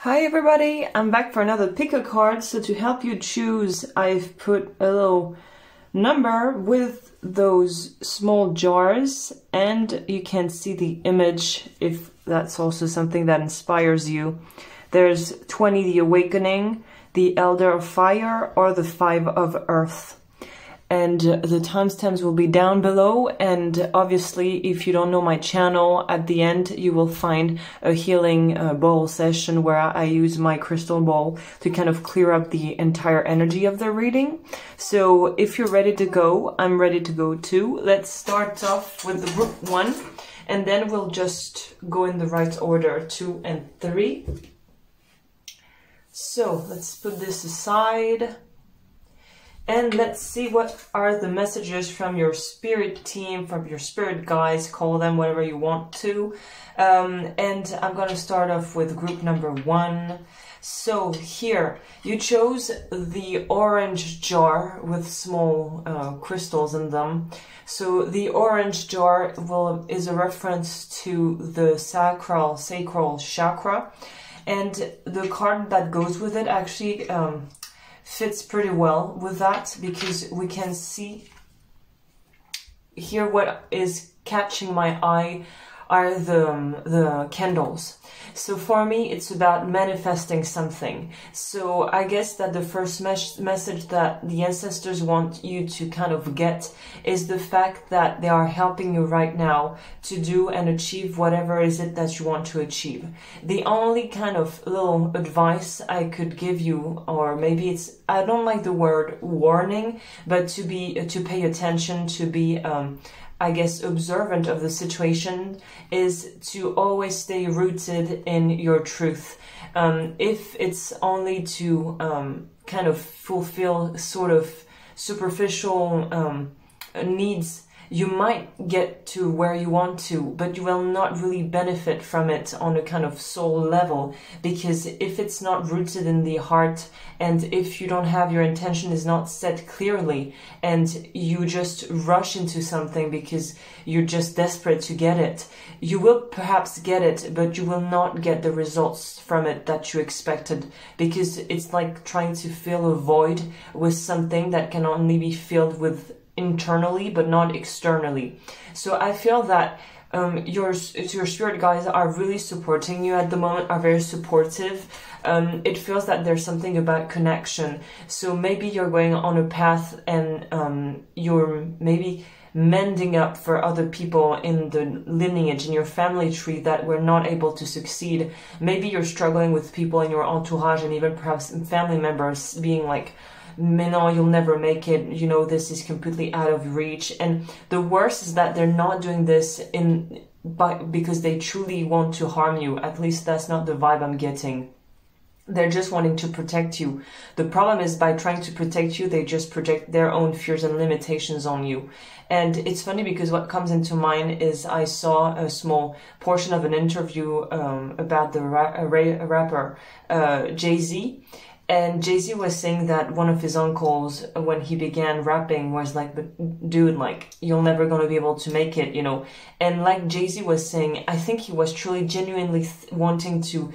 Hi everybody, I'm back for another pick a card. So to help you choose, I've put a little number with those small jars, and you can see the image if that's also something that inspires you. There's 20, the awakening, the elder of fire, or the 5 of earth. And the timestamps will be down below, and obviously if you don't know my channel, at the end you will find a healing bowl session where I use my crystal ball to kind of clear up the entire energy of the reading. So if you're ready to go, I'm ready to go too. Let's start off with the group 1, and then we'll just go in the right order, 2 and 3. So let's put this aside. And let's see what are the messages from your spirit team, from your spirit guides, call them whatever you want to. And I'm going to start off with group number 1. So here, you chose the orange jar with small crystals in them. So the orange jar is a reference to the sacral chakra. And the card that goes with it actually fits pretty well with that, because we can see here what is catching my eye are the candles. So for me, it's about manifesting something. So I guess that the first message that the ancestors want you to kind of get is the fact that they are helping you right now to do and achieve whatever is it that you want to achieve. The only kind of little advice I could give you, or maybe it's, I don't like the word warning, but to pay attention, to be I guess observant of the situation, is to always stay rooted in your truth. If it's only to kind of fulfill sort of superficial needs, you might get to where you want to, but you will not really benefit from it on a kind of soul level, because if it's not rooted in the heart, and if you don't have, your intention is not set clearly, and you just rush into something because you're just desperate to get it, you will perhaps get it, but you will not get the results from it that you expected, because it's like trying to fill a void with something that can only be filled with internally but not externally. So I feel that your spirit guides are really supporting you at the moment, are very supportive. It feels that there's something about connection. So maybe you're going on a path and you're maybe mending up for other people in the lineage, in your family tree, that were not able to succeed. Maybe you're struggling with people in your entourage, and even perhaps family members being like, no, you'll never make it, you know, this is completely out of reach. And the worst is that they're not doing this because they truly want to harm you. At least that's not the vibe I'm getting. They're just wanting to protect you. The problem is, by trying to protect you, they just project their own fears and limitations on you. And it's funny because what comes into mind is I saw a small portion of an interview about the rapper Jay-Z. And Jay-Z was saying that one of his uncles, when he began rapping, was like, but dude, like, you're never going to be able to make it, you know. And like Jay-Z was saying, I think he was truly genuinely wanting to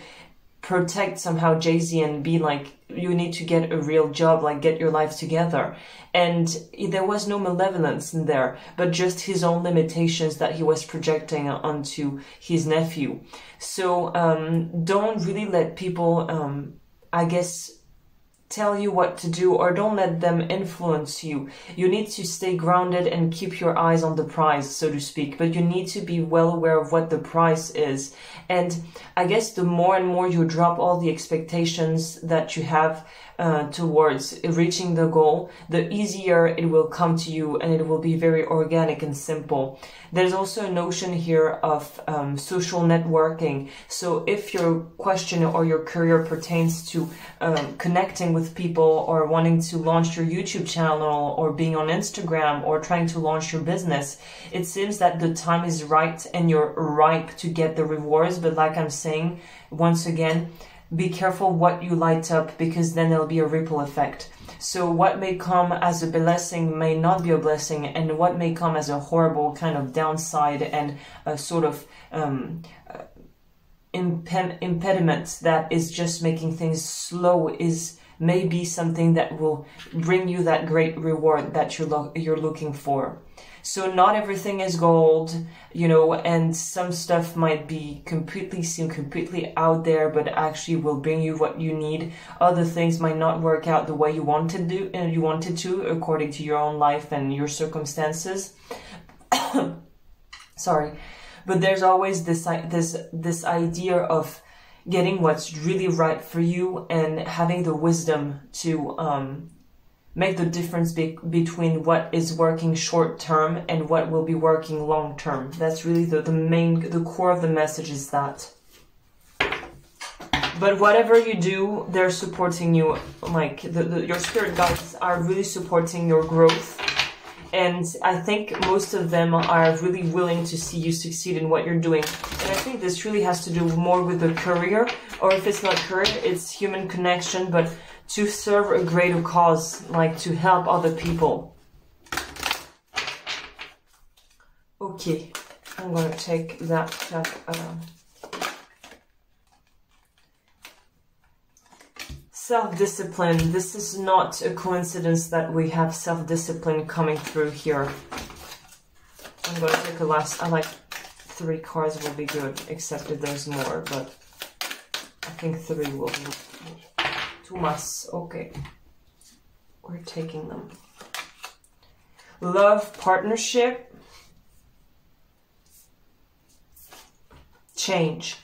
protect somehow Jay-Z and be like, you need to get a real job, like get your life together. And there was no malevolence in there, but just his own limitations that he was projecting onto his nephew. So don't really let people, I guess, tell you what to do, or don't let them influence you. You need to stay grounded and keep your eyes on the prize, so to speak, but you need to be well aware of what the prize is. And I guess the more and more you drop all the expectations that you have towards reaching the goal, the easier it will come to you, and it will be very organic and simple. There's also a notion here of social networking. So if your question or your career pertains to connecting with people, or wanting to launch your YouTube channel, or being on Instagram, or trying to launch your business, it seems that the time is right and you're ripe to get the rewards. But like I'm saying, once again, be careful what you light up, because then there'll be a ripple effect. So what may come as a blessing may not be a blessing, and what may come as a horrible kind of downside and a sort of impediment that is just making things slow is maybe something that will bring you that great reward that you're looking for. So not everything is gold, you know, and some stuff might seem completely out there, but actually will bring you what you need. Other things might not work out the way you wanted to, according to your own life and your circumstances. Sorry, but there's always this idea of getting what's really right for you and having the wisdom to make the difference between what is working short term and what will be working long term. That's really the core of the message is that. But whatever you do, they're supporting you. Like your spirit guides are really supporting your growth. And I think most of them are really willing to see you succeed in what you're doing. And I think this really has to do more with the career, or if it's not career, it's human connection, but to serve a greater cause, like to help other people. Okay, I'm gonna take that. Self-discipline. This is not a coincidence that we have self-discipline coming through here. I'm going to take I like 3 cards will be good, except if there's more, but I think 3 will be too much. Okay. We're taking them. Love, partnership, change.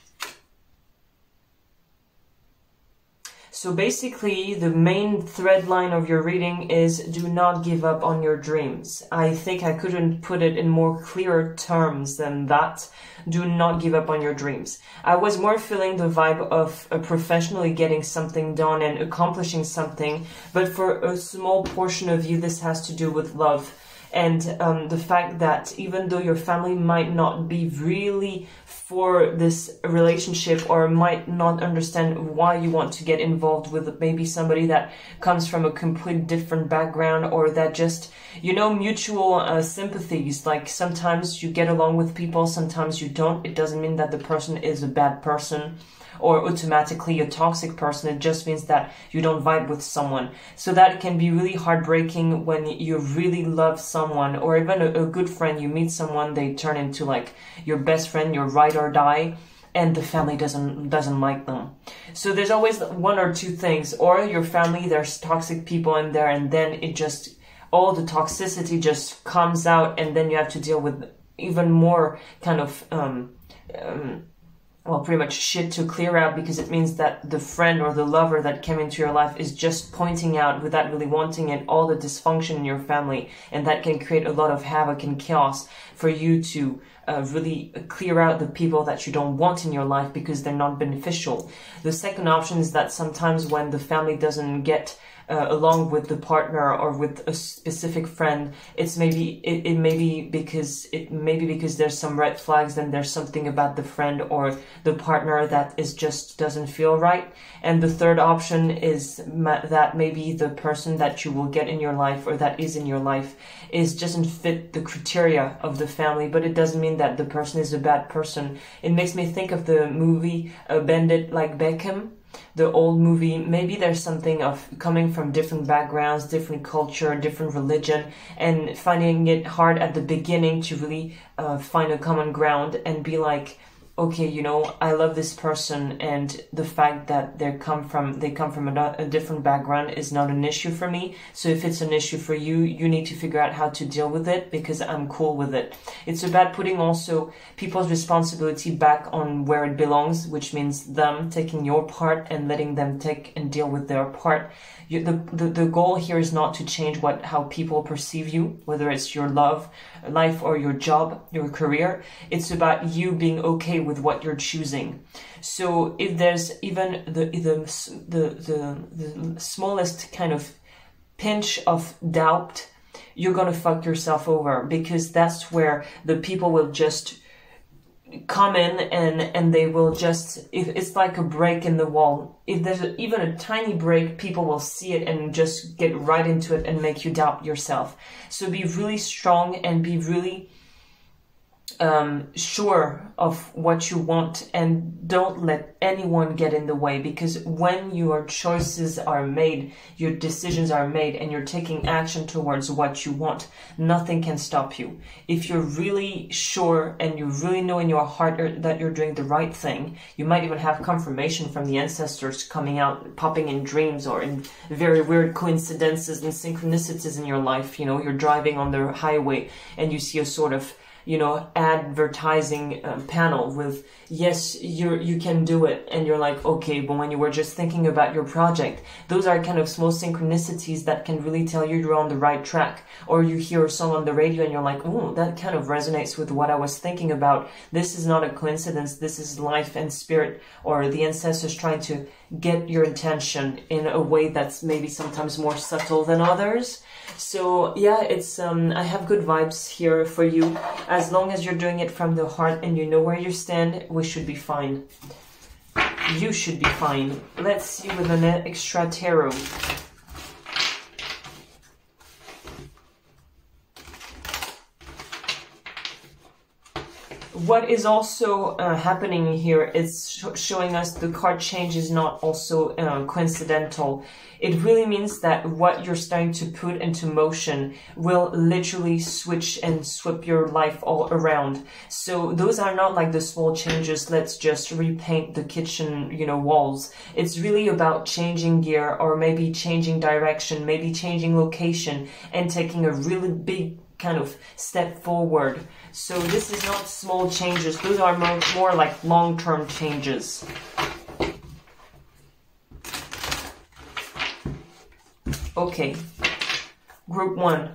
So basically, the main thread line of your reading is do not give up on your dreams. I think I couldn't put it in more clear terms than that. Do not give up on your dreams. I was more feeling the vibe of professionally getting something done and accomplishing something, but for a small portion of you, this has to do with love. And the fact that even though your family might not be really for this relationship or might not understand why you want to get involved with maybe somebody that comes from a complete different background, or that just, you know, mutual sympathies, like sometimes you get along with people, sometimes you don't. It doesn't mean that the person is a bad person or automatically a toxic person. It just means that you don't vibe with someone. So that can be really heartbreaking when you really love someone, or even a good friend. You meet someone, they turn into like your best friend, your ride or die, and the family doesn't like them. So there's always 1 or 2 things, or your family, there's toxic people in there, and then it just, all the toxicity just comes out, and then you have to deal with even more kind of well, pretty much shit to clear out, because it means that the friend or the lover that came into your life is just pointing out, without really wanting it, all the dysfunction in your family, and that can create a lot of havoc and chaos for you to really clear out the people that you don't want in your life because they're not beneficial. The second option is that sometimes when the family doesn't get along with the partner or with a specific friend, it may be because there's some red flags, and there's something about the friend or the partner that is just doesn't feel right. And the third option is that maybe the person that you will get in your life, or that is in your life, doesn't fit the criteria of the family, but it doesn't mean that the person is a bad person. It makes me think of the movie Bend It Like Beckham, the old movie. Maybe there's something of coming from different backgrounds, different culture, different religion, and finding it hard at the beginning to really find a common ground and be like, okay, you know, I love this person, and the fact that they come from a different background is not an issue for me. So if it's an issue for you, you need to figure out how to deal with it, because I'm cool with it. It's about putting also people's responsibility back on where it belongs, which means them taking your part and letting them take and deal with their part. The goal here is not to change how people perceive you, whether it's your love life or your job, your career. It's about you being okay with what you're choosing. So if there's even the smallest kind of pinch of doubt, you're gonna fuck yourself over, because that's where the people will just come in and they will just, if it's like a break in the wall, if there's even a tiny break, people will see it and just get right into it and make you doubt yourself. So be really strong and be really sure of what you want, and don't let anyone get in the way, because when your choices are made, your decisions are made, and you're taking action towards what you want, nothing can stop you. If you're really sure and you really know in your heart that you're doing the right thing, you might even have confirmation from the ancestors coming out, popping in dreams or in very weird coincidences and synchronicities in your life. You know, you're driving on the highway and you see a sort of, you know, advertising panel with, yes, you can do it. And you're like, okay, but when you were just thinking about your project, those are kind of small synchronicities that can really tell you you're on the right track. Or you hear a song on the radio and you're like, oh, that kind of resonates with what I was thinking about. This is not a coincidence. This is life and spirit, or the ancestors trying to get your attention in a way that's maybe sometimes more subtle than others. So yeah, it's I have good vibes here for you. As long as you're doing it from the heart and you know where you stand, we should be fine. You should be fine. Let's see with an extra tarot. What is also happening here is showing us the card change is not also coincidental. It really means that what you're starting to put into motion will literally switch and swap your life all around. So those are not like the small changes, let's just repaint the kitchen, you know, walls. It's really about changing gear, or maybe changing direction, maybe changing location, and taking a really big kind of step forward. So this is not small changes, those are more like long-term changes. Okay, group 1.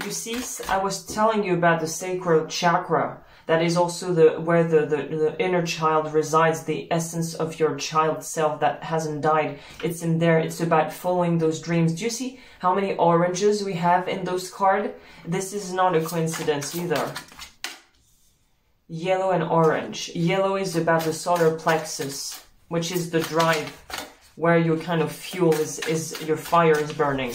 You see, I was telling you about the sacral chakra. That is also where the inner child resides, the essence of your child self that hasn't died. It's in there. It's about following those dreams. Do you see how many oranges we have in those cards? This is not a coincidence either. Yellow and orange. Yellow is about the solar plexus, which is the drive, where your kind of fuel is your fire is burning.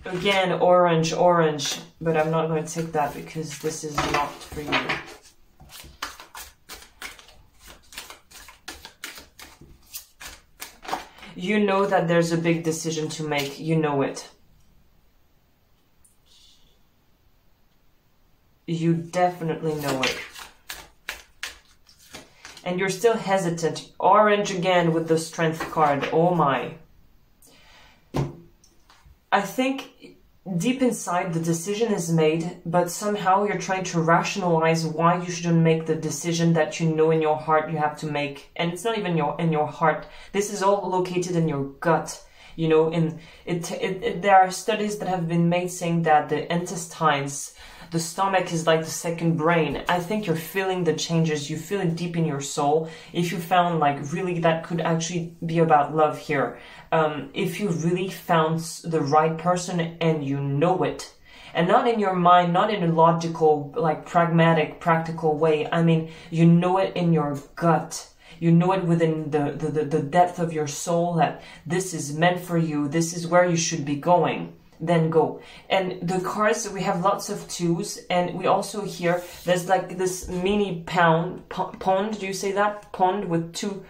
Again, orange, orange, but I'm not going to take that because this is not for you. You know that there's a big decision to make. You know it. You definitely know it. And you're still hesitant. Orange again with the strength card. Oh my. I think deep inside the decision is made, but somehow you're trying to rationalize why you shouldn't make the decision that you know in your heart you have to make. And it's not even in your heart. This is all located in your gut. You know, there are studies that have been made saying that the intestines, the stomach is like the second brain. I think you're feeling the changes. You feel it deep in your soul. If you found like really that could actually be about love here. If you really found the right person and you know it, and not in your mind, not in a logical, like pragmatic, practical way. I mean, you know it in your gut. You know it within the depth of your soul that this is meant for you. This is where you should be going. Then go. And the cards, we have lots of twos, and we also hear there's like this mini pond, do you say that? Pond with two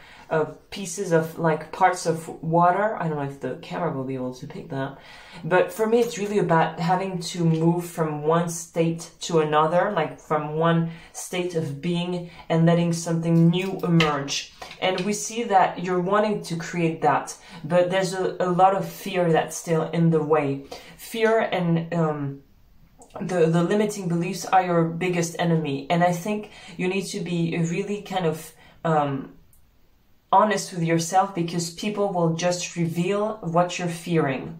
pieces of like parts of water. I don't know if the camera will be able to pick that, but for me it's really about having to move from one state to another, like from one state of being and letting something new emerge. And we see that you're wanting to create that, but there's a lot of fear that's still in the way. Fear and the limiting beliefs are your biggest enemy, and I think you need to be really kind of honest with yourself, because people will just reveal what you're fearing.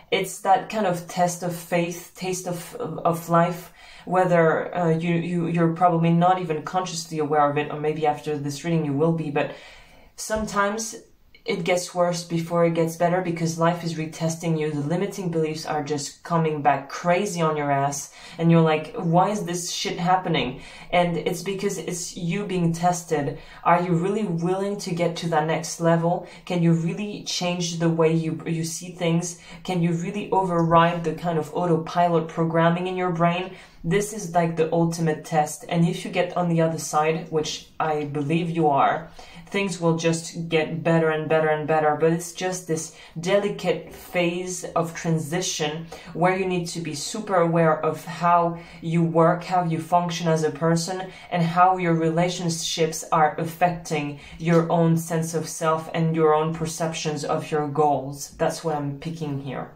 It's that kind of test of faith, taste of life, whether you're probably not even consciously aware of it, or maybe after this reading you will be, but sometimes it gets worse before it gets better, because life is retesting you. The limiting beliefs are just coming back crazy on your ass, and you're like, why is this shit happening? And it's because it's you being tested. Are you really willing to get to that next level? Can you really change the way you see things? Can you really override the kind of autopilot programming in your brain? This is like the ultimate test. And if you get on the other side, which I believe you are, things will just get better and better and better. But it's just this delicate phase of transition where you need to be super aware of how you work, how you function as a person, and how your relationships are affecting your own sense of self and your own perceptions of your goals. That's what I'm picking here.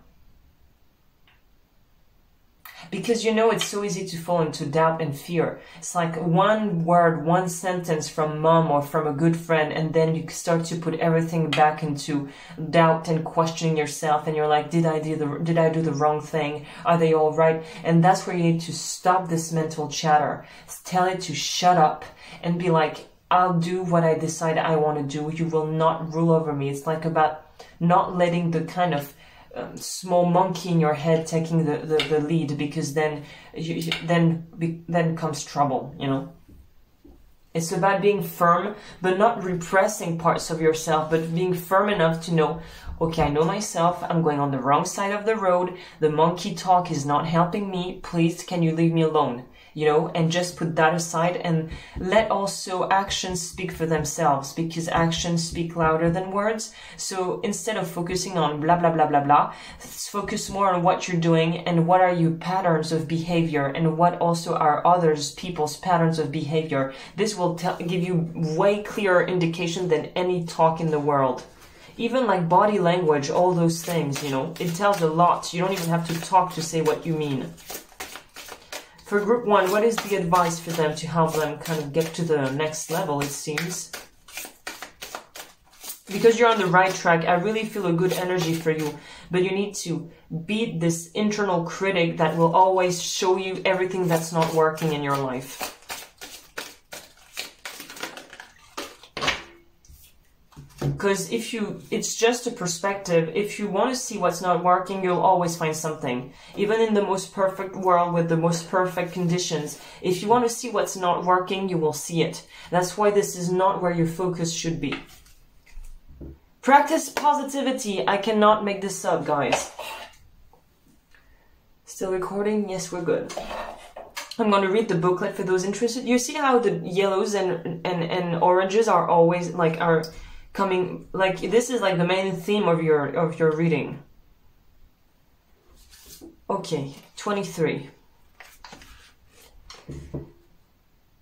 Because, you know, it's so easy to fall into doubt and fear. It's like one word, one sentence from mom or from a good friend, and then you start to put everything back into doubt and questioning yourself, and you're like, did I do the wrong thing? Are they all right? And that's where you need to stop this mental chatter. Tell it to shut up and be like, I'll do what I decide I want to do. You will not rule over me. It's like about not letting the kind of small monkey in your head taking the lead, because then then comes trouble, you know. It's about being firm, but not repressing parts of yourself, but being firm enough to know, okay, I know myself, I'm going on the wrong side of the road, the monkey talk is not helping me, please can you leave me alone? You know, and just put that aside and let also actions speak for themselves, because actions speak louder than words. So instead of focusing on blah, blah, blah, blah, blah, focus more on what you're doing and what are your patterns of behavior and what also are others people's patterns of behavior. This will give you way clearer indication than any talk in the world. Even like body language, all those things, you know, it tells a lot. You don't even have to talk to say what you mean. For group 1, what is the advice for them to help them kind of get to the next level, it seems? Because you're on the right track, I really feel a good energy for you, but you need to beat this internal critic that will always show you everything that's not working in your life. Because it's just a perspective. If you want to see what's not working, you'll always find something. Even in the most perfect world with the most perfect conditions, if you want to see what's not working, you will see it. That's why this is not where your focus should be. Practice positivity. I cannot make this up, guys. Still recording? Yes, we're good. I'm going to read the booklet for those interested. You see how the yellows and oranges are always like coming, like this is like the main theme of your reading. Okay, 23.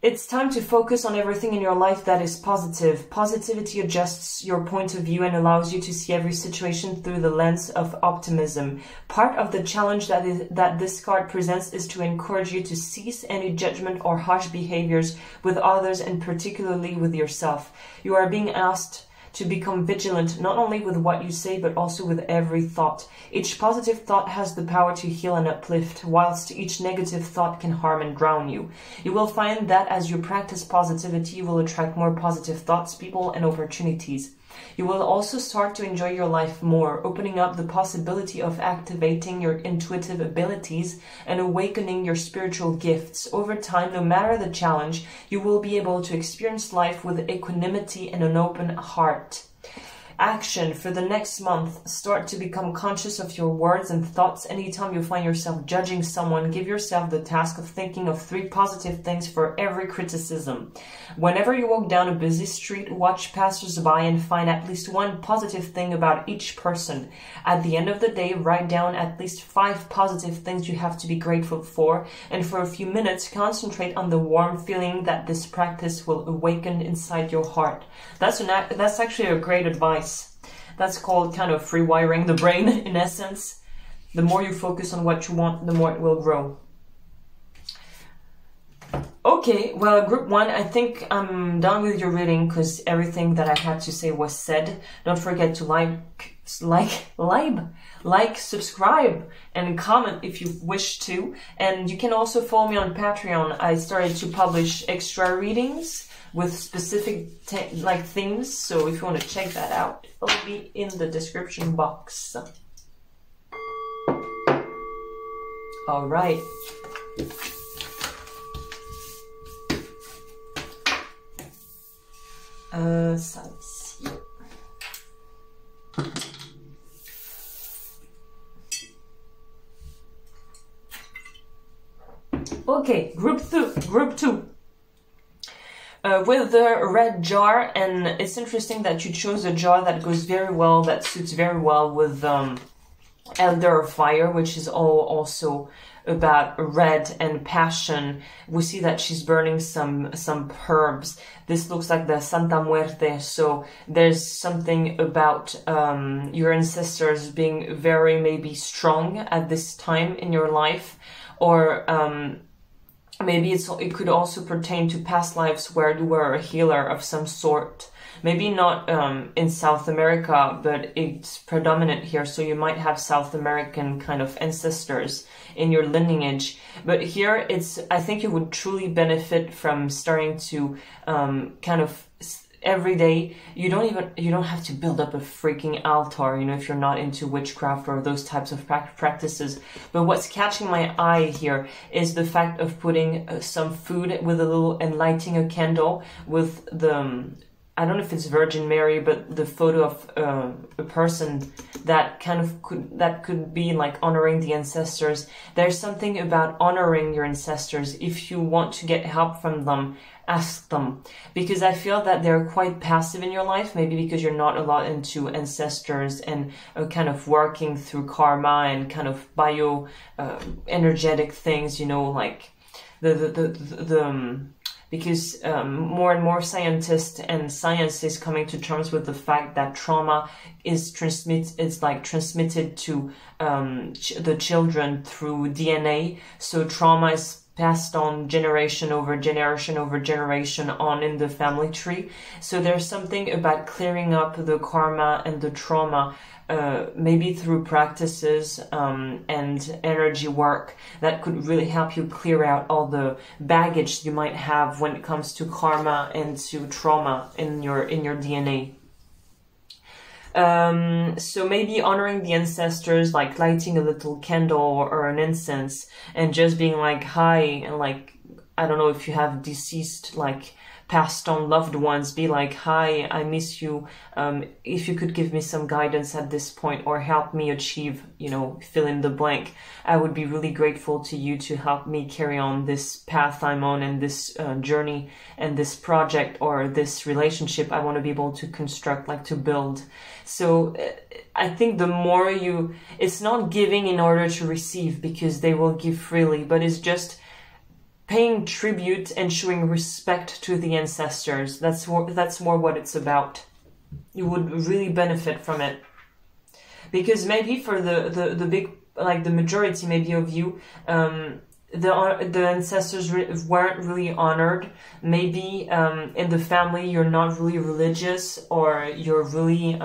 It's time to focus on everything in your life that is positive. Positivity adjusts your point of view and allows you to see every situation through the lens of optimism. Part of the challenge that this card presents is to encourage you to cease any judgment or harsh behaviors with others, and particularly with yourself. You are being asked to become vigilant, not only with what you say, but also with every thought. Each positive thought has the power to heal and uplift, whilst each negative thought can harm and drown you. You will find that as you practice positivity, you will attract more positive thoughts, people, and opportunities. You will also start to enjoy your life more, opening up the possibility of activating your intuitive abilities and awakening your spiritual gifts. Over time, no matter the challenge, you will be able to experience life with equanimity and an open heart. Action for the next month. Start to become conscious of your words and thoughts. Anytime you find yourself judging someone, give yourself the task of thinking of 3 positive things for every criticism. Whenever you walk down a busy street, watch passers-by and find at least 1 positive thing about each person. At the end of the day, write down at least 5 positive things you have to be grateful for, and for a few minutes, concentrate on the warm feeling that this practice will awaken inside your heart. That's actually a great advice. That's called kind of rewiring the brain, in essence. The more you focus on what you want, the more it will grow. Okay, well, group 1, I think I'm done with your reading because everything that I had to say was said. Don't forget to like, subscribe, and comment if you wish to. And you can also follow me on Patreon. I started to publish extra readings with specific like themes. So if you want to check that out, it'll be in the description box. All right. Ça ici. Okay, group two. With the red jar, and it's interesting that you chose a jar that goes very well, that suits very well with Elder of Fire, which is also about red and passion. We see that she's burning some herbs. This looks like the Santa Muerte, so there's something about your ancestors being very maybe strong at this time in your life, or maybe it could also pertain to past lives where you were a healer of some sort. Maybe not in South America, but it's predominant here. So you might have South American kind of ancestors in your lineage. But here, I think you would truly benefit from starting to kind of every day. You don't have to build up a freaking altar, you know, if you're not into witchcraft or those types of practices. But what's catching my eye here is the fact of putting some food with a little, and lighting a candle with the I don't know if it's Virgin Mary, but the photo of a person that could be like honoring the ancestors. There's something about honoring your ancestors. If you want to get help from them, ask them, because I feel that they're quite passive in your life, maybe because you're not a lot into ancestors and kind of working through karma and kind of bio energetic things, you know, like because more and more scientists and science is coming to terms with the fact that trauma is transmitted to the children through DNA. So trauma is passed on generation over generation over generation on in the family tree. So there's something about clearing up the karma and the trauma, maybe through practices and energy work that could really help you clear out all the baggage you might have when it comes to karma and to trauma in your DNA. So maybe honoring the ancestors, like lighting a little candle or an incense and just being like, hi, and like, I don't know if you have deceased, like passed on loved ones, be like, hi, I miss you. If you could give me some guidance at this point or help me achieve, you know, fill in the blank, I would be really grateful to you to help me carry on this path I'm on and this journey and this project or this relationship I want to be able to construct, like to build. So I think the more it's not giving in order to receive, because they will give freely, but it's just paying tribute and showing respect to the ancestors. That's more what it's about. You would really benefit from it, because maybe for the big, like the majority maybe of you, the ancestors weren't really honored. Maybe in the family you're not really religious, or you're really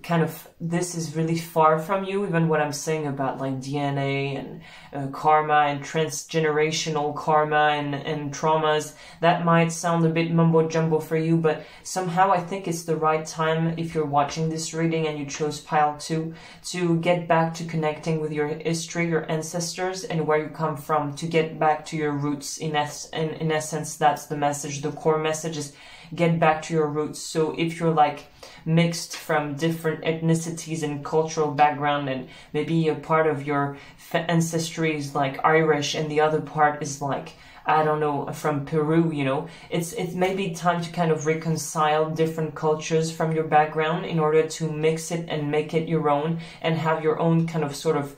kind of, this is really far from you. Even what I'm saying about like DNA and karma and transgenerational karma and traumas, that might sound a bit mumbo jumbo for you, but somehow I think it's the right time, if you're watching this reading and you chose pile 2, to get back to connecting with your history, your ancestors, and where you come from, to get back to your roots. In essence, that's the message. The core message is get back to your roots. So if you're like mixed from different ethnicities and cultural background, and maybe a part of your ancestry is like Irish and the other part is like, I don't know, from Peru, you know, it's maybe time to kind of reconcile different cultures from your background in order to mix it and make it your own, and have your own kind of sort of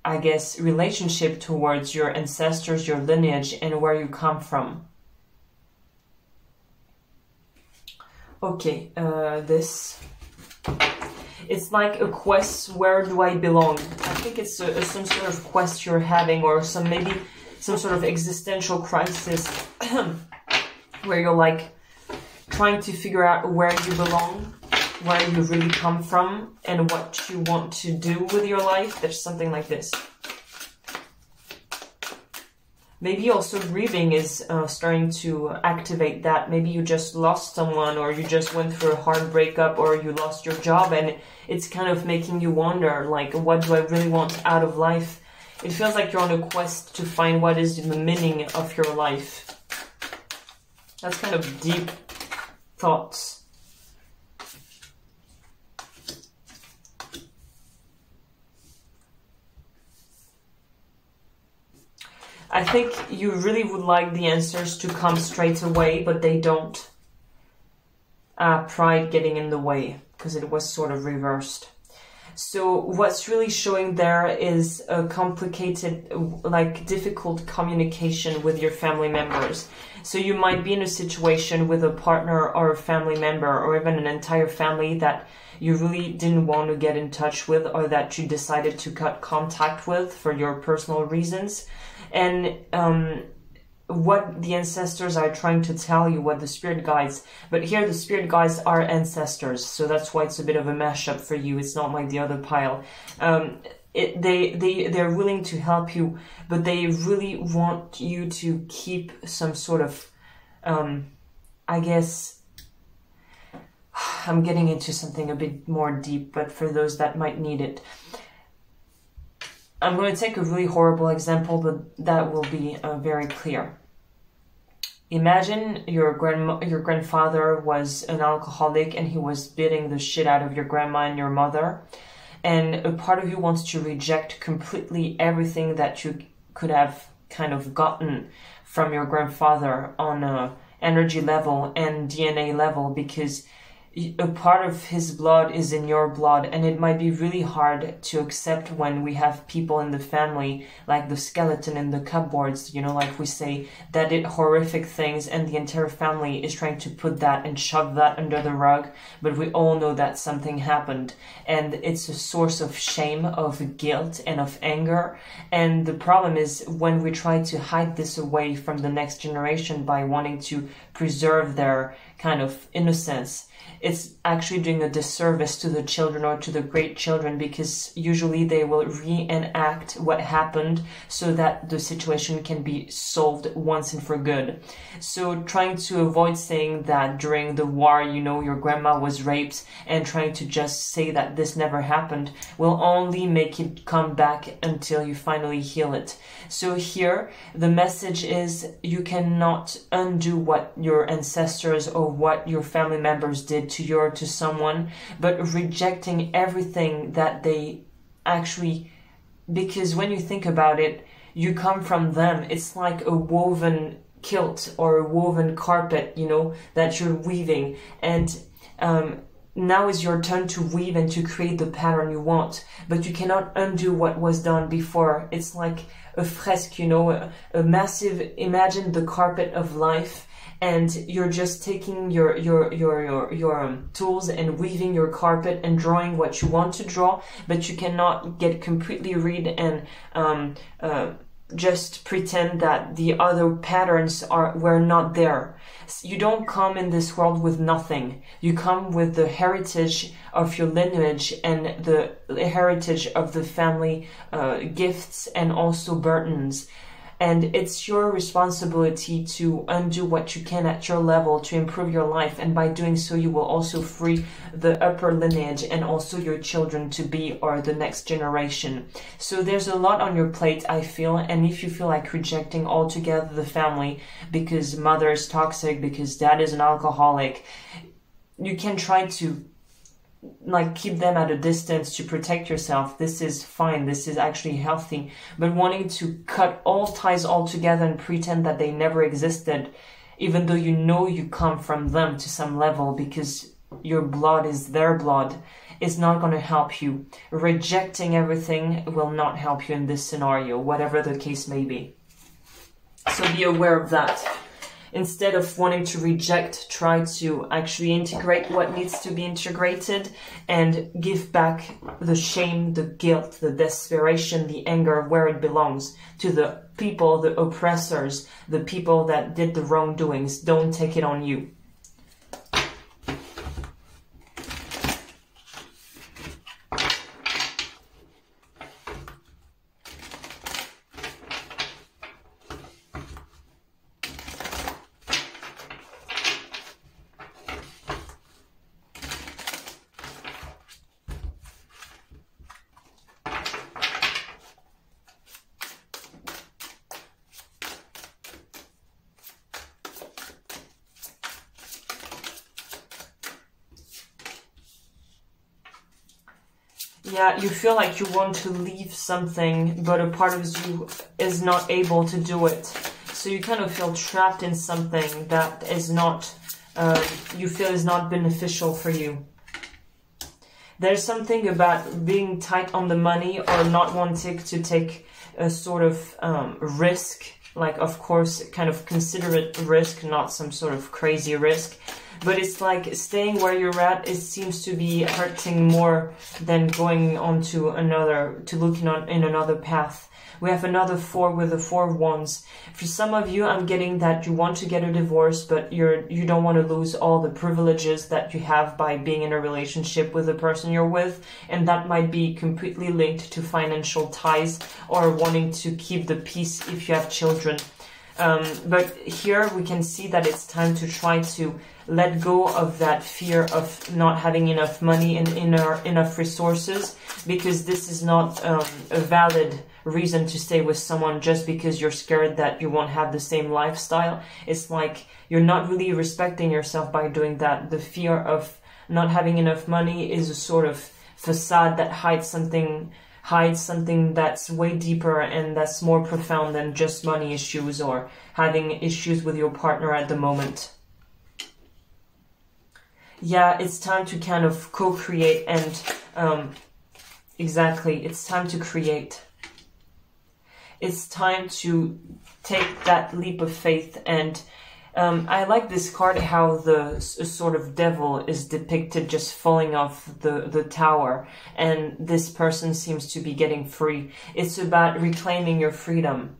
I guess relationship towards your ancestors, your lineage, and where you come from. Okay, it's like a quest, where do I belong? I think it's some sort of quest you're having, or maybe some sort of existential crisis where you're like trying to figure out where you belong, where you really come from, and what you want to do with your life. There's something like this. Maybe also grieving is starting to activate that. Maybe you just lost someone, or you just went through a hard breakup, or you lost your job, and it's kind of making you wonder, like, what do I really want out of life? It feels like you're on a quest to find what is the meaning of your life. That's kind of deep thoughts. I think you really would like the answers to come straight away, but they don't. Pride getting in the way, because it was sort of reversed. So what's really showing there is a complicated, like difficult communication with your family members. So you might be in a situation with a partner or a family member, or even an entire family that you really didn't want to get in touch with, or that you decided to cut contact with for your personal reasons. And what the ancestors are trying to tell you, what the spirit guides, but here the spirit guides are ancestors, so that's why it's a bit of a mashup for you. It's not like the other pile. They're willing to help you, but they really want you to keep some sort of, I guess, I'm getting into something a bit more deep, but for those that might need it. I'm going to take a really horrible example, but that will be very clear. Imagine your grandfather was an alcoholic, and he was beating the shit out of your grandma and your mother. And a part of you wants to reject completely everything that you could have kind of gotten from your grandfather on a energy level and DNA level, because a part of his blood is in your blood, and it might be really hard to accept when we have people in the family, like the skeleton in the cupboards, you know, like we say, that did horrific things, and the entire family is trying to put that and shove that under the rug, but we all know that something happened, and it's a source of shame, of guilt, and of anger. And the problem is when we try to hide this away from the next generation by wanting to preserve their kind of innocence, it's actually doing a disservice to the children or to the great children, because usually they will reenact what happened so that the situation can be solved once and for good. So trying to avoid saying that during the war, you know, your grandma was raped, and trying to just say that this never happened will only make it come back until you finally heal it. So here, the message is you cannot undo what your ancestors or what your family members did to you or to someone, but rejecting everything that they actually, because when you think about it, you come from them. It's like a woven kilt or a woven carpet, you know, that you're weaving, and now is your turn to weave and to create the pattern you want, but you cannot undo what was done before. It's like a fresque, you know, a massive, imagine the carpet of life, and you're just taking your tools and weaving your carpet and drawing what you want to draw, but you cannot get completely rid and just pretend that the other patterns were not there. You don't come in this world with nothing. You come with the heritage of your lineage and the heritage of the family gifts and also burdens. And it's your responsibility to undo what you can at your level to improve your life. And by doing so, you will also free the upper lineage and also your children to be, or the next generation. So there's a lot on your plate, I feel. And if you feel like rejecting altogether the family because mother is toxic, because dad is an alcoholic, you can try to like keep them at a distance to protect yourself. This is fine. This is actually healthy. But wanting to cut all ties altogether and pretend that they never existed, even though you know you come from them to some level because your blood is their blood, is not going to help you. Rejecting everything will not help you in this scenario, whatever the case may be. So be aware of that. Instead of wanting to reject, try to actually integrate what needs to be integrated and give back the shame, the guilt, the desperation, the anger where it belongs, to the people, the oppressors, the people that did the wrongdoings. Don't take it on you. Yeah, you feel like you want to leave something, but a part of you is not able to do it. So you kind of feel trapped in something that is not, you feel is not beneficial for you. There's something about being tight on the money or not wanting to take a sort of risk. Like, of course, kind of considerate risk, not some sort of crazy risk. But it's like staying where you're at, it seems to be hurting more than going on to another, to looking on in another path. We have another 4 with the 4 of Wands. For some of you, I'm getting that you want to get a divorce, but you don't want to lose all the privileges that you have by being in a relationship with the person you're with. And that might be completely linked to financial ties or wanting to keep the peace if you have children. But here we can see that it's time to try to let go of that fear of not having enough money and enough resources, because this is not a valid reason to stay with someone just because you're scared that you won't have the same lifestyle. It's like you're not really respecting yourself by doing that. The fear of not having enough money is a sort of facade that hides something that's way deeper and that's more profound than just money issues or having issues with your partner at the moment. Yeah, it's time to kind of co-create and exactly, it's time to create. It's time to take that leap of faith. And I like this card, how the sort of devil is depicted just falling off the tower, and this person seems to be getting free. It's about reclaiming your freedom.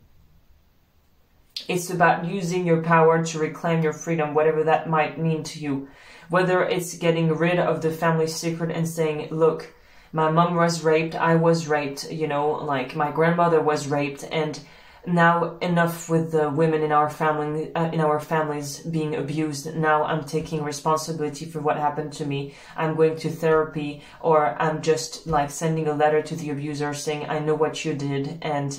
It's about using your power to reclaim your freedom, whatever that might mean to you. Whether it's getting rid of the family secret and saying, look, my mom was raped, I was raped, you know, like my grandmother was raped, and now enough with the women in our family, in our families being abused. Now I'm taking responsibility for what happened to me. I'm going to therapy, or I'm just like sending a letter to the abuser saying, I know what you did, and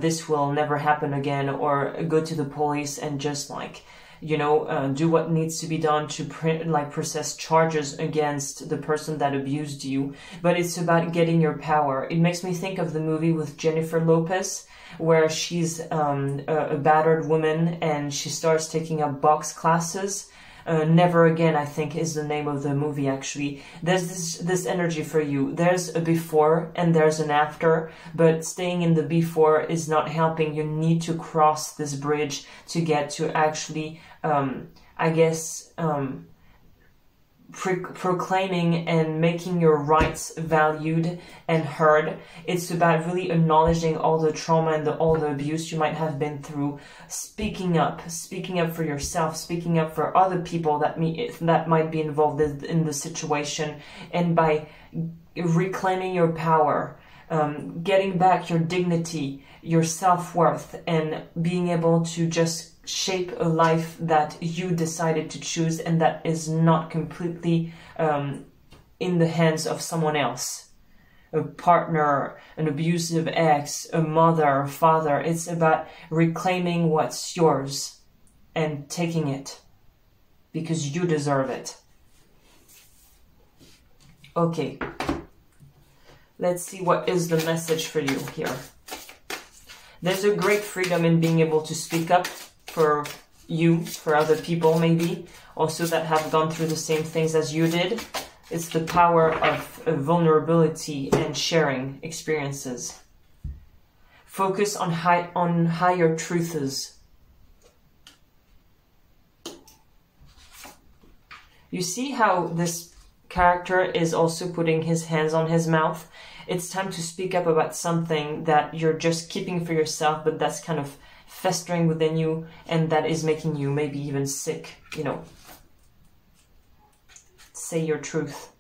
this will never happen again, or go to the police and just like, you know, do what needs to be done to process charges against the person that abused you. But it's about getting your power. It makes me think of the movie with Jennifer Lopez, where she's a battered woman and she starts taking up box classes. Never Again, I think, is the name of the movie, actually. There's this energy for you. There's a before and there's an after, but staying in the before is not helping. You need to cross this bridge to get to actually, I guess, proclaiming and making your rights valued and heard. It's about really acknowledging all the trauma and all the abuse you might have been through, speaking up for yourself, speaking up for other people that might be involved in the situation, and by reclaiming your power, getting back your dignity, your self-worth, and being able to just shape a life that you decided to choose and that is not completely in the hands of someone else. A partner, an abusive ex, a mother, a father. It's about reclaiming what's yours and taking it because you deserve it. Okay. Let's see what is the message for you here. There's a great freedom in being able to speak up for you, for other people maybe, also that have gone through the same things as you did. It's the power of vulnerability and sharing experiences. Focus on higher truths. You see how this character is also putting his hands on his mouth? It's time to speak up about something that you're just keeping for yourself, but that's kind of festering within you and that is making you maybe even sick, you know. Say your truth.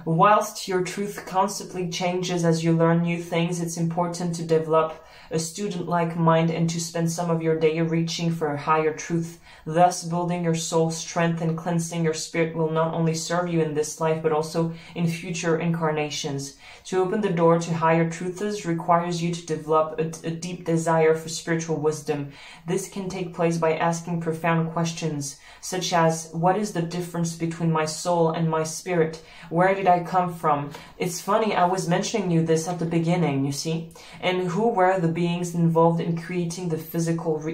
Whilst your truth constantly changes as you learn new things, it's important to develop a student-like mind and to spend some of your day reaching for a higher truth. Thus, building your soul's strength and cleansing your spirit will not only serve you in this life, but also in future incarnations. To open the door to higher truths requires you to develop a deep desire for spiritual wisdom. This can take place by asking profound questions, such as, what is the difference between my soul and my spirit? Where did I come from? It's funny, I was mentioning you this at the beginning, you see? And who were the beings involved in creating the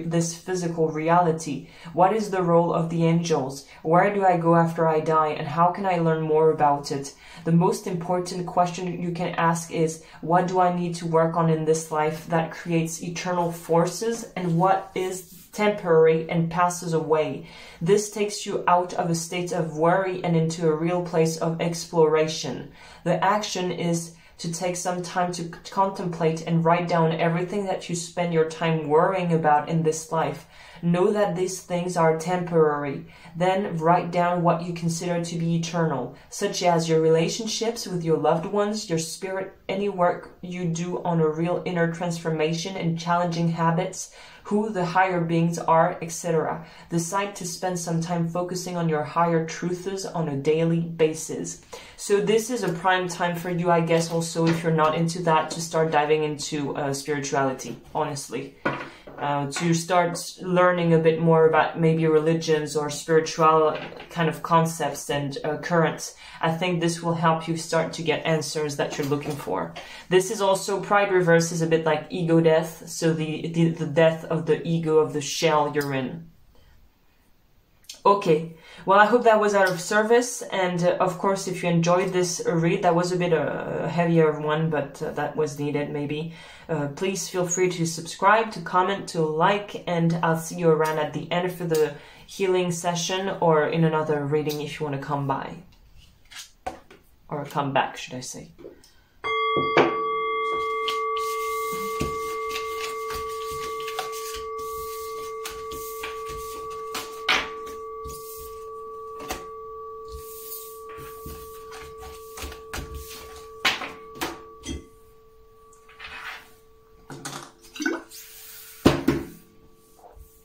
this physical reality? What is the role of the angels? Where do I go after I die? And how can I learn more about it? The most important question you can ask is, what do I need to work on in this life that creates eternal forces? And what is temporary and passes away? This takes you out of a state of worry and into a real place of exploration. The action is to take some time to contemplate and write down everything that you spend your time worrying about in this life. Know that these things are temporary. Then write down what you consider to be eternal, such as your relationships with your loved ones, your spirit, any work you do on a real inner transformation and challenging habits, who the higher beings are, etc. Decide to spend some time focusing on your higher truths on a daily basis. So this is a prime time for you, I guess, also if you're not into that, to start diving into spirituality, honestly. To start learning a bit more about maybe religions or spiritual kind of concepts and currents. I think this will help you start to get answers that you're looking for. This is also, Pride Reverse is a bit like ego death, so the death of the ego, of the shell you're in. Okay, well, I hope that was out of service, and of course, if you enjoyed this read, that was a bit a heavier one, but that was needed maybe. Please feel free to subscribe, to comment, to like, and I'll see you around at the end for the healing session or in another reading if you want to come by. Or come back, should I say.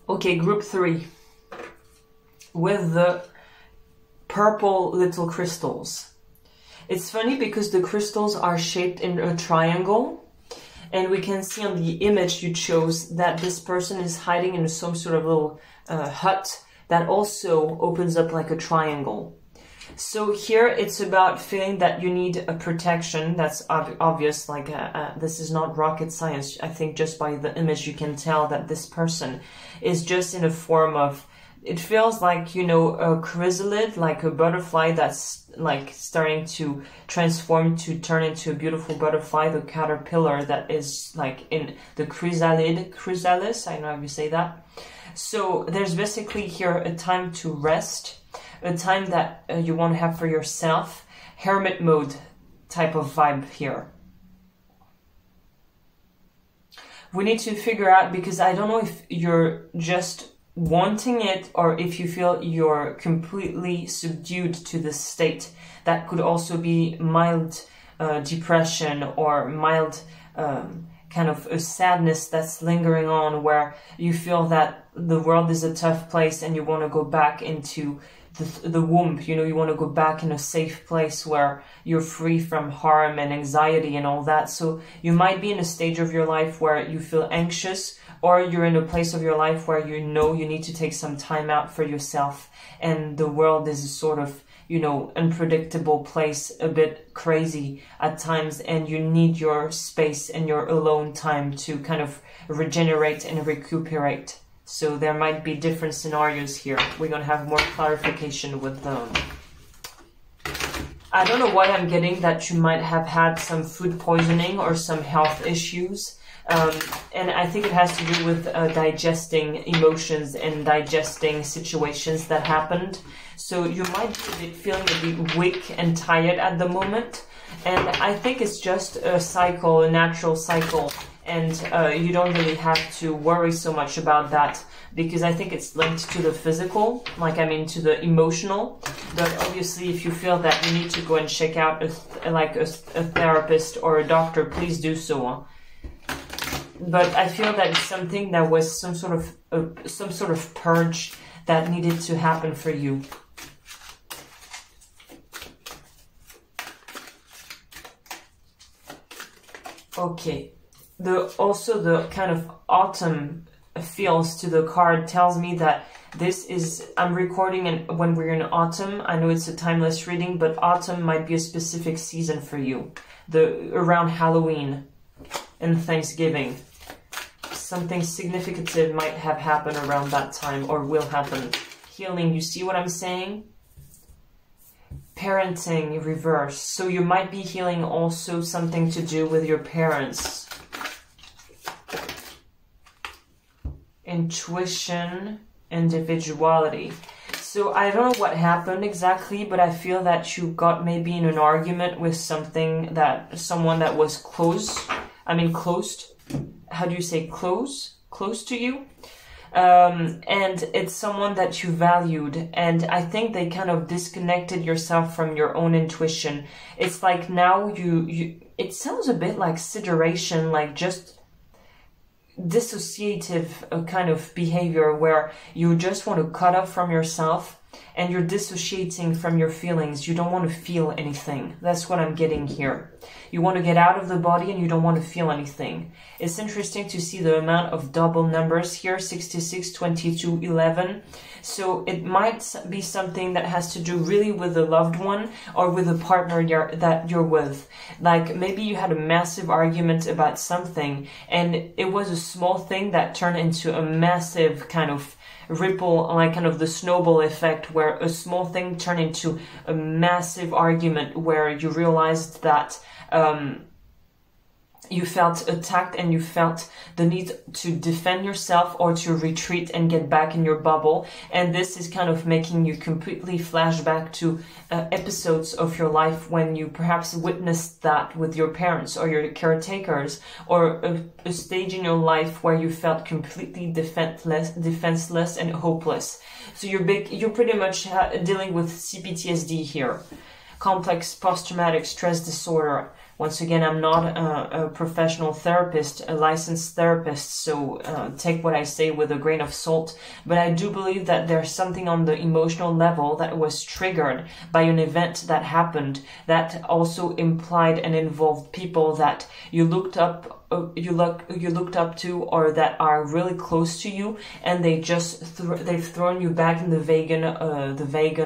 Okay, group 3 with the purple little crystals. It's funny because the crystals are shaped in a triangle, and we can see on the image you chose that this person is hiding in some sort of little hut that also opens up like a triangle. So here it's about feeling that you need a protection. That's obvious, like this is not rocket science. I think just by the image you can tell that this person is just in a form of, it feels like, you know, a chrysalid, like a butterfly that's like starting to transform to turn into a beautiful butterfly, the caterpillar that is like in the chrysalis, I don't know how you say that. So there's basically here a time to rest, a time that you want to have for yourself, hermit mode type of vibe here. We need to figure out, because I don't know if you're just wanting it or if you feel you're completely subdued to this state. That could also be mild depression or mild kind of a sadness that's lingering on, where you feel that the world is a tough place and you want to go back into the womb, you know, you want to go back in a safe place where you're free from harm and anxiety and all that. So you might be in a stage of your life where you feel anxious, or you're in a place of your life where you know you need to take some time out for yourself, and the world is a sort of, you know, unpredictable place, a bit crazy at times, and you need your space and your alone time to kind of regenerate and recuperate. So there might be different scenarios here. We're going to have more clarification with them. I don't know why I'm getting that you might have had some food poisoning or some health issues. And I think it has to do with digesting emotions and digesting situations that happened. So you might be feeling a bit weak and tired at the moment. And I think it's just a cycle, a natural cycle. And you don't really have to worry so much about that, because I think it's linked to the physical, like I mean to the emotional. But obviously if you feel that you need to go and check out a therapist or a doctor, please do so. But I feel that it's something that was some sort of purge that needed to happen for you. Okay. Also the kind of autumn feels to the card tells me that this is, I'm recording when we're in autumn. I know it's a timeless reading, but autumn might be a specific season for you. Around Halloween and Thanksgiving. Something significant might have happened around that time or will happen. Healing, you see what I'm saying? Parenting, reverse. So you might be healing also something to do with your parents. Intuition, individuality. So I don't know what happened exactly, but I feel that you got maybe in an argument with someone that was close. I mean close. How do you say close? Close to you. And it's someone that you valued, and I think they kind of disconnected yourself from your own intuition. It's like now it sounds a bit like sideration, like just dissociative kind of behavior where you just want to cut off from yourself and you're dissociating from your feelings. You don't want to feel anything. That's what I'm getting here. You want to get out of the body and you don't want to feel anything. It's interesting to see the amount of double numbers here, 66, 22, 11. So it might be something that has to do really with a loved one or with a partner that you're with. Like maybe you had a massive argument about something and it was a small thing that turned into a massive kind of ripple, like kind of the snowball effect, where a small thing turned into a massive argument where you realized that you felt attacked and you felt the need to defend yourself or to retreat and get back in your bubble. And this is kind of making you completely flash back to episodes of your life when you perhaps witnessed that with your parents or your caretakers, or a stage in your life where you felt completely defenseless and hopeless. So you're pretty much dealing with CPTSD here. Complex post-traumatic stress disorder. Once again, I'm not a professional therapist, a licensed therapist, so take what I say with a grain of salt. But I do believe that there's something on the emotional level that was triggered by an event that happened that also implied and involved people that you looked up to, or that are really close to you, and they just they've thrown you back in the vegan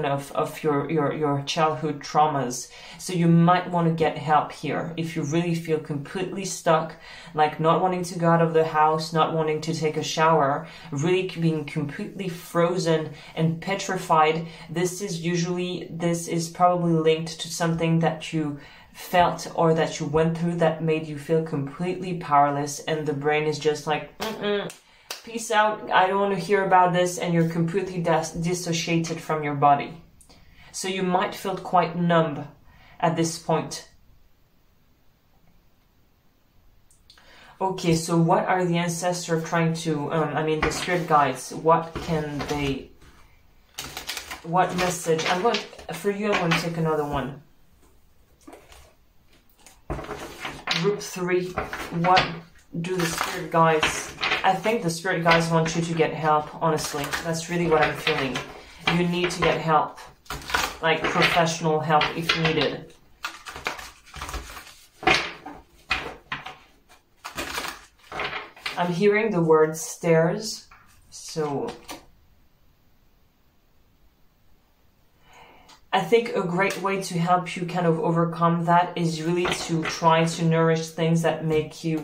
of your childhood traumas. So you might want to get help here if you really feel completely stuck, like not wanting to go out of the house, not wanting to take a shower, really being completely frozen and petrified. This is probably linked to something that you felt or that you went through that made you feel completely powerless, and the brain is just like, peace out, I don't want to hear about this, and you're completely dissociated from your body. So you might feel quite numb at this point. Okay, so what are the ancestors trying to, the spirit guides, what message? For you, I'm going to take another one. Group 3, what do the spirit guides? I think the spirit guides want you to get help, honestly. That's really what I'm feeling. You need to get help, like professional help if needed. I'm hearing the word stairs, so I think a great way to help you kind of overcome that is really to try to nourish things that make you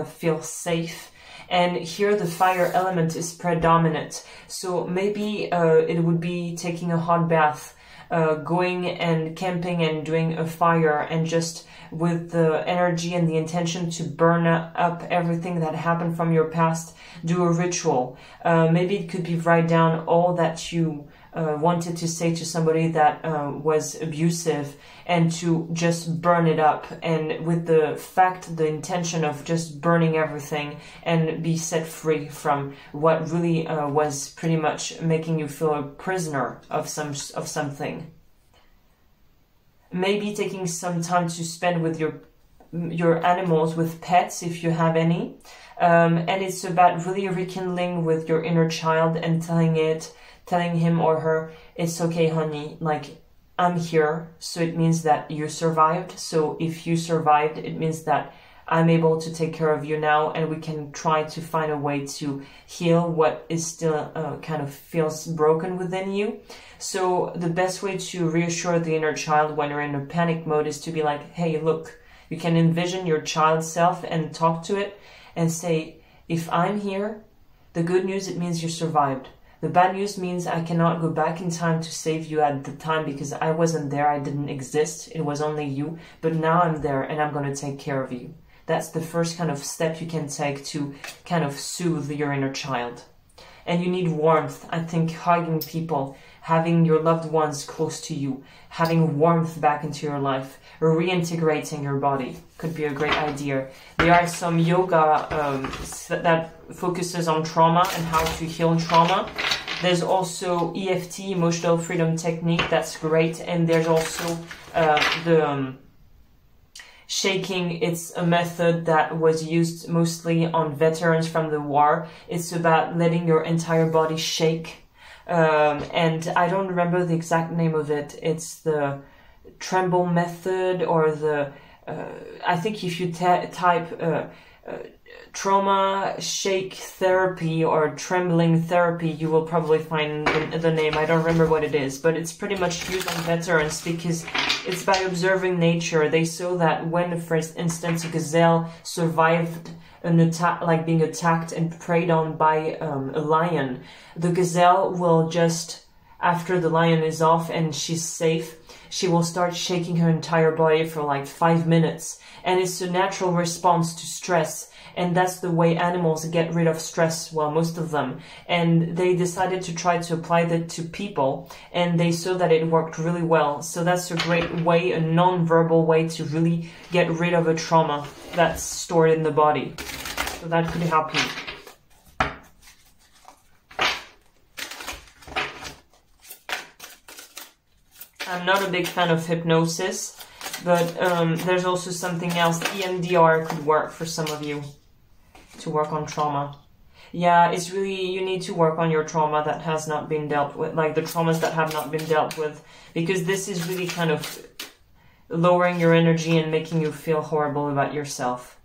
feel safe. And here the fire element is predominant. So maybe it would be taking a hot bath, going and camping and doing a fire, and just with the energy and the intention to burn up everything that happened from your past, do a ritual. Maybe it could be write down all that you wanted to say to somebody that was abusive, and to just burn it up, and with the intention of just burning everything and be set free from what really was pretty much making you feel a prisoner of something. Maybe taking some time to spend with your animals, with pets if you have any, and it's about really rekindling with your inner child and telling him or her, it's okay, honey, like, I'm here, so it means that you survived. So if you survived, it means that I'm able to take care of you now, and we can try to find a way to heal what is still kind of feels broken within you. So the best way to reassure the inner child when you're in a panic mode is to be like, hey, look, you can envision your child self and talk to it and say, if I'm here, the good news, it means you survived. The bad news means I cannot go back in time to save you at the time because I wasn't there, I didn't exist, it was only you, but now I'm there and I'm going to take care of you. That's the first kind of step you can take to kind of soothe your inner child. And you need warmth. I think hugging people, having your loved ones close to you, having warmth back into your life, reintegrating your body could be a great idea. There are some yoga that focuses on trauma and how to heal trauma. There's also EFT, emotional freedom technique, that's great. And there's also shaking. It's a method that was used mostly on veterans from the war. It's about letting your entire body shake. And I don't remember the exact name of it. It's the tremble method, or the I think if you type trauma shake therapy or trembling therapy, you will probably find the name. I don't remember what it is, but it's pretty much used on veterans because it's by observing nature. They saw that when, for instance, a gazelle survived an attack, like being attacked and preyed on by a lion, the gazelle will just, after the lion is off and she's safe, she will start shaking her entire body for like 5 minutes. And it's a natural response to stress. And that's the way animals get rid of stress, well, most of them. And they decided to try to apply that to people, and they saw that it worked really well. So that's a great way, a non-verbal way to really get rid of a trauma that's stored in the body. So that could help you. I'm not a big fan of hypnosis, but there's also something else. EMDR could work for some of you to work on trauma. Yeah, it's really, you need to work on your trauma that has not been dealt with, like the traumas that have not been dealt with, because this is really kind of lowering your energy and making you feel horrible about yourself.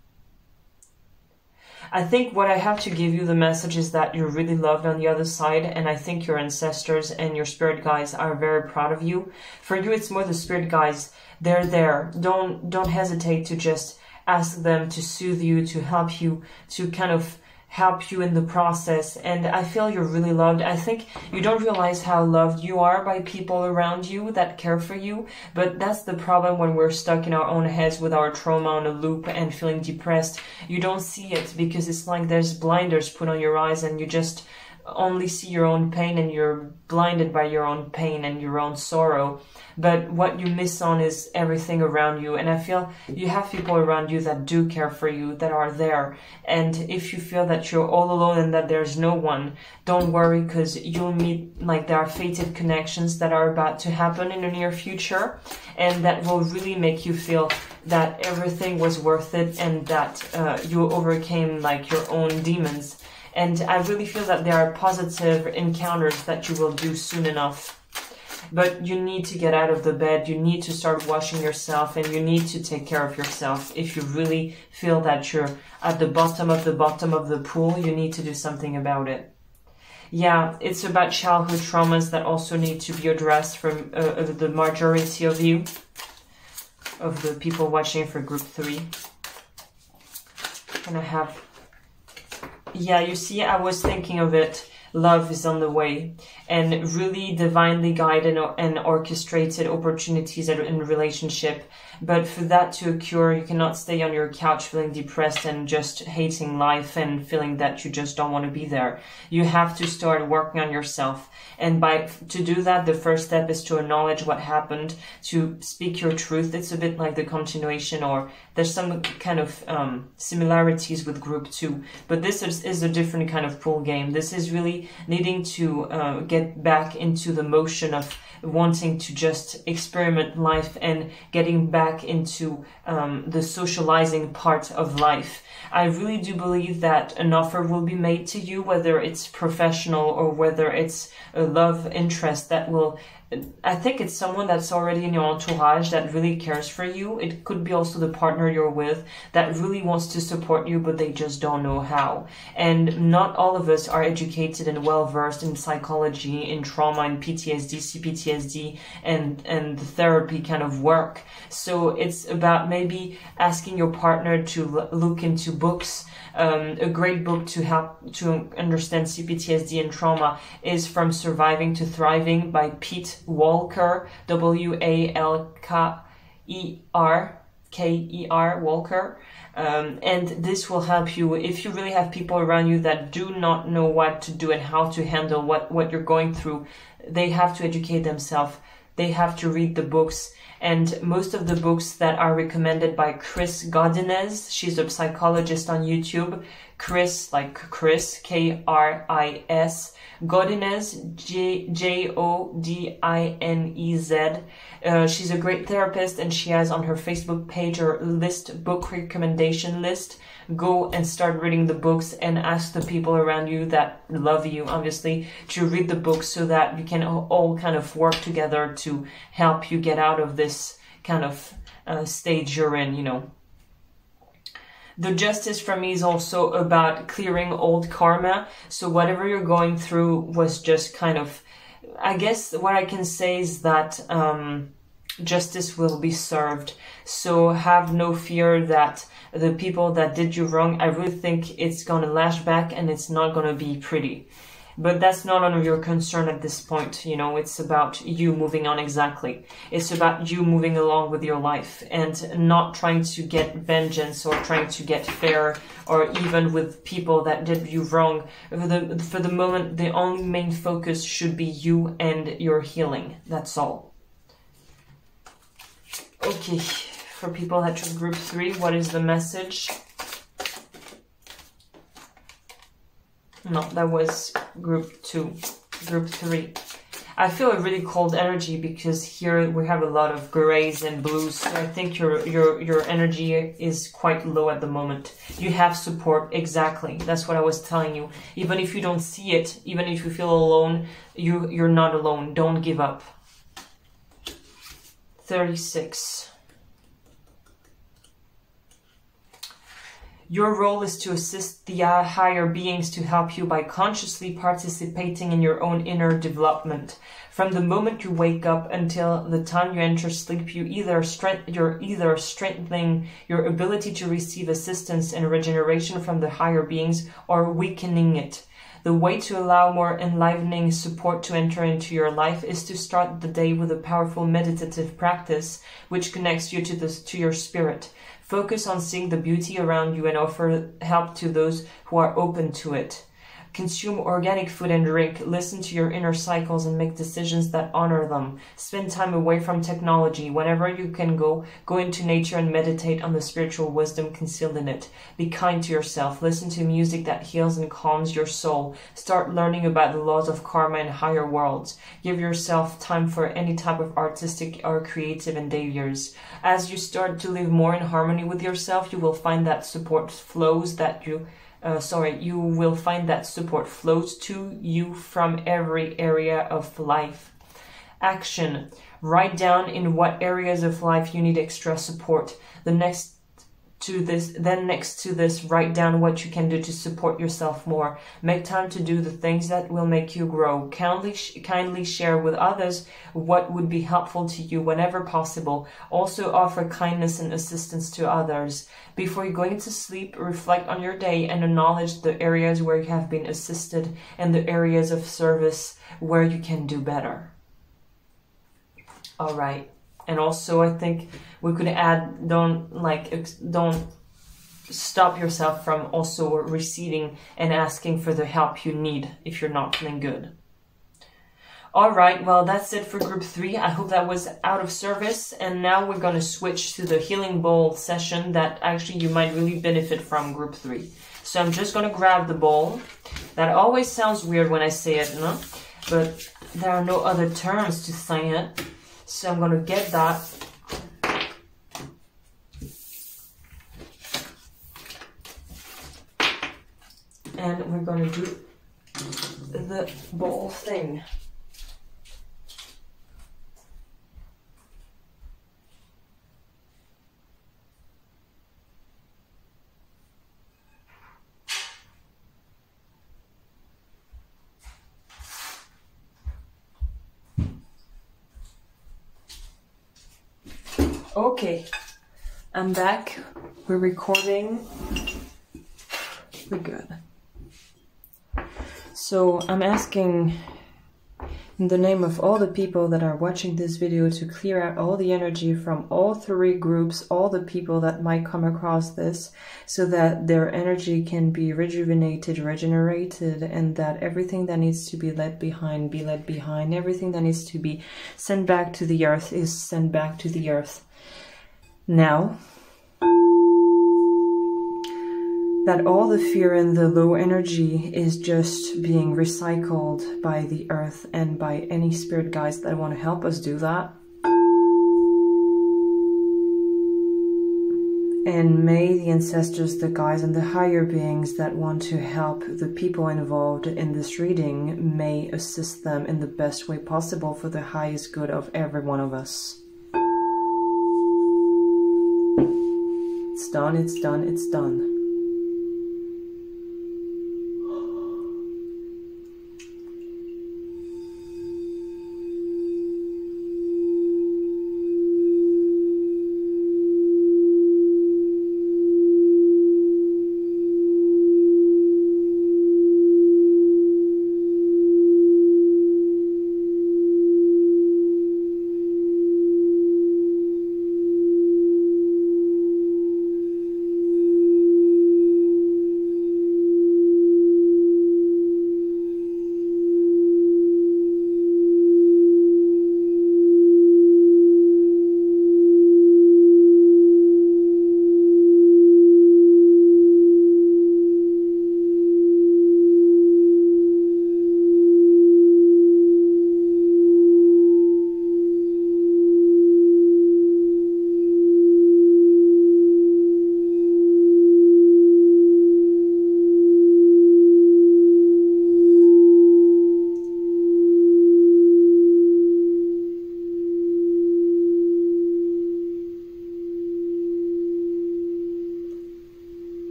I think what I have to give you the message is that you're really loved on the other side, and I think your ancestors and your spirit guides are very proud of you. For you, it's more the spirit guides. They're there. Don't hesitate to just ask them to soothe you, to help you, to kind of help you in the process. And I feel you're really loved. I think you don't realize how loved you are by people around you that care for you, but that's the problem when we're stuck in our own heads with our trauma on a loop and feeling depressed. You don't see it because it's like there's blinders put on your eyes and you just only see your own pain, and you're blinded by your own pain and your own sorrow. But what you miss on is everything around you. And I feel you have people around you that do care for you, that are there. And if you feel that you're all alone and that there's no one, don't worry, because you'll meet, like, there are fated connections that are about to happen in the near future, and that will really make you feel that everything was worth it, and that you overcame like your own demons. And I really feel that there are positive encounters that you will do soon enough. But you need to get out of the bed, you need to start washing yourself, and you need to take care of yourself. If you really feel that you're at the bottom of the pool, you need to do something about it. Yeah, it's about childhood traumas that also need to be addressed from the majority of you, of the people watching for group 3. And I have... Yeah, you see, I was thinking of it. Love is on the way, and really divinely guided and orchestrated opportunities in relationship. But for that to occur, you cannot stay on your couch feeling depressed and just hating life and feeling that you just don't want to be there. You have to start working on yourself. And to do that, the first step is to acknowledge what happened, to speak your truth. It's a bit like the continuation, or there's some kind of similarities with group 2. But this is a different kind of pool game. This is really needing to get back into the motion of wanting to just experiment life and getting back into the socializing part of life. I really do believe that an offer will be made to you, whether it's professional or whether it's a love interest that will I think it's someone that's already in your entourage that really cares for you. It could be also the partner you're with that really wants to support you, but they just don't know how. And not all of us are educated and well versed in psychology, in trauma, and PTSD, CPTSD, and the therapy kind of work. So it's about maybe asking your partner to look into books. A great book to help to understand CPTSD and trauma is From Surviving to Thriving by Pete Walker, Walker, Walker. And this will help you if you really have people around you that do not know what to do and how to handle what you're going through. They have to educate themselves. They have to read the books. And most of the books that are recommended by Chris Godinez, she's a psychologist on YouTube. Chris, like Chris, K-R-I-S, Godinez, J-O-D-I-N-E-Z. She's a great therapist, and she has on her Facebook page her book recommendation list. Go and start reading the books and ask the people around you that love you, obviously, to read the books so that you can all kind of work together to help you get out of this kind of stage you're in, you know. The Justice for me is also about clearing old karma. So whatever you're going through was just kind of, I guess what I can say is that justice will be served. So have no fear that the people that did you wrong, I really think it's going to lash back and it's not going to be pretty. But that's not under your concern at this point, you know, it's about you moving on exactly. It's about you moving along with your life and not trying to get vengeance or trying to get fair, or even with people that did you wrong. For the moment, the only main focus should be you and your healing. That's all. Okay, for people that took group 3, what is the message? No, that was group 2. Group 3. I feel a really cold energy because here we have a lot of grays and blues. So I think your energy is quite low at the moment. You have support, exactly. That's what I was telling you. Even if you don't see it, even if you feel alone, you're not alone. Don't give up. 36. Your role is to assist the higher beings to help you by consciously participating in your own inner development. From the moment you wake up until the time you enter sleep, you're either strengthening your ability to receive assistance and regeneration from the higher beings or weakening it. The way to allow more enlivening support to enter into your life is to start the day with a powerful meditative practice which connects you to your spirit. Focus on seeing the beauty around you and offer help to those who are open to it. Consume organic food and drink, listen to your inner cycles and make decisions that honor them. Spend time away from technology. Whenever you can go into nature and meditate on the spiritual wisdom concealed in it. Be kind to yourself. Listen to music that heals and calms your soul. Start learning about the laws of karma and higher worlds. Give yourself time for any type of artistic or creative endeavors. As you start to live more in harmony with yourself, you will find that support flows you will find that support flows to you from every area of life. Action. Write down in what areas of life you need extra support. Next to this, write down what you can do to support yourself more. Make time to do the things that will make you grow. Kindly share with others what would be helpful to you whenever possible. Also offer kindness and assistance to others. Before going to sleep, reflect on your day and acknowledge the areas where you have been assisted and the areas of service where you can do better. All right. And also, I think we could add, don't stop yourself from also receiving and asking for the help you need if you're not feeling good. All right, well, that's it for group 3. I hope that was out of service. And now we're going to switch to the healing bowl session that actually you might really benefit from group 3. So I'm just going to grab the bowl. That always sounds weird when I say it, no? But there are no other terms to say it. So I'm going to get that. And we're going to do the bowl thing. Okay, I'm back. We're recording. We're good. So I'm asking in the name of all the people that are watching this video to clear out all the energy from all 3 groups, all the people that might come across this, so that their energy can be rejuvenated, regenerated, and that everything that needs to be left behind be left behind. Everything that needs to be sent back to the earth is sent back to the earth. Now, that all the fear and the low energy is just being recycled by the earth and by any spirit guides that want to help us do that. And may the ancestors, the guides, and the higher beings that want to help the people involved in this reading may assist them in the best way possible for the highest good of every one of us. It's done, it's done, it's done.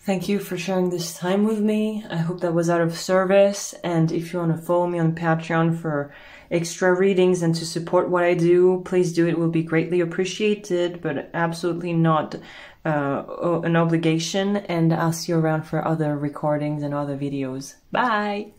Thank you for sharing this time with me. I hope that was out of service. And if you want to follow me on Patreon for extra readings and to support what I do, please do. It will be greatly appreciated, but absolutely not an obligation. And I'll see you around for other recordings and other videos. Bye!